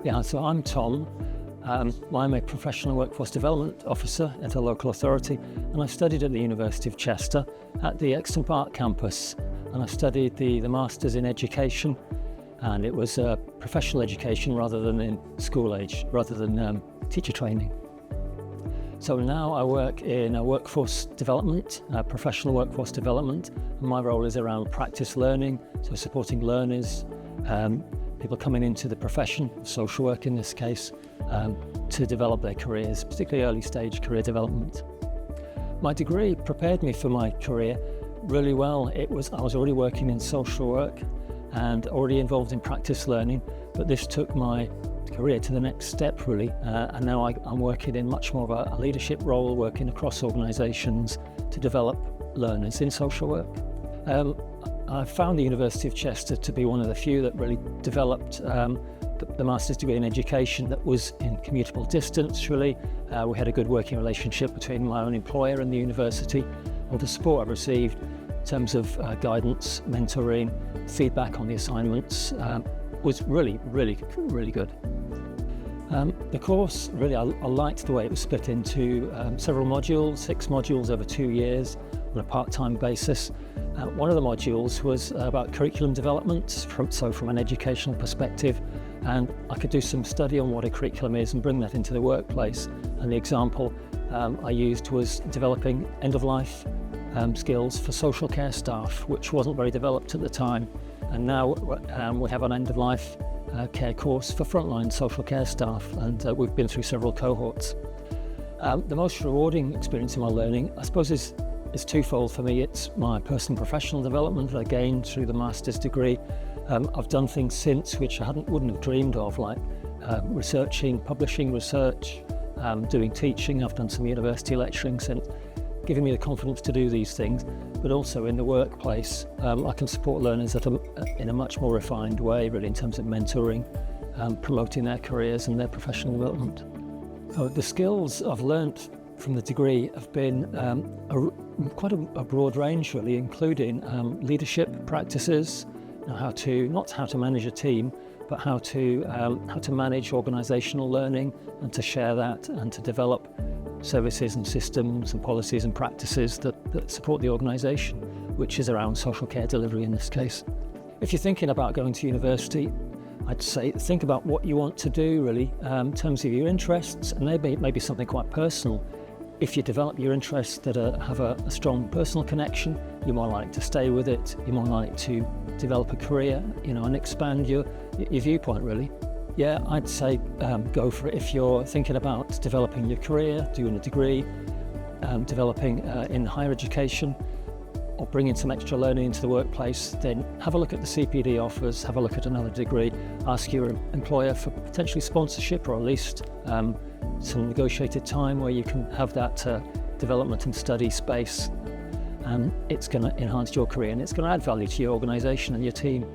Yeah, so I'm Tom. I'm a professional workforce development officer at a local authority, and I studied at the University of Chester at the Exton Park campus, and I studied the Masters in Education, and it was professional education rather than in school age, rather than teacher training. So now I work in workforce development, professional workforce development, and my role is around practice learning, so supporting learners, people coming into the profession, social work in this case, to develop their careers, particularly early stage career development. My degree prepared me for my career really well. I was already working in social work and already involved in practice learning, but this took my career to the next step really, and now I'm working in much more of a leadership role, working across organisations to develop learners in social work. I found the University of Chester to be one of the few that really developed the Master's degree in education that was in commutable distance really. We had a good working relationship between my own employer and the university, and the support I've received in terms of guidance, mentoring, feedback on the assignments was really good. The course, really, I liked the way it was split into several modules, 6 modules over 2 years on a part-time basis. One of the modules was about curriculum development, from an educational perspective, and I could do some study on what a curriculum is and bring that into the workplace. And the example I used was developing end-of-life skills for social care staff, which wasn't very developed at the time. And now we have an end-of-life care course for frontline social care staff, and we've been through several cohorts. The most rewarding experience in my learning, I suppose, is twofold for me. It's my personal professional development that I gained through the master's degree. I've done things since which I wouldn't have dreamed of, like researching, publishing research, doing teaching. I've done some university lecturing since, giving me the confidence to do these things. But also in the workplace, I can support learners in a much more refined way, really, in terms of mentoring, promoting their careers and their professional development. So the skills I've learnt from the degree have been quite a broad range, really, including leadership practices, not how to manage a team, but how to manage organisational learning and to share that and to develop services and systems and policies and practices that support the organisation, which is around social care delivery in this case. If you're thinking about going to university, I'd say think about what you want to do really, in terms of your interests, and maybe something quite personal. If you develop your interests that have a strong personal connection, you're more likely to stay with it, you're more likely to develop a career, and expand your viewpoint really. Yeah, I'd say go for it. If you're thinking about developing your career, doing a degree, developing in higher education, or bringing some extra learning into the workplace, then have a look at the CPD offers, have a look at another degree, ask your employer for potentially sponsorship or at least some negotiated time where you can have that development and study space. It's going to enhance your career and it's going to add value to your organisation and your team.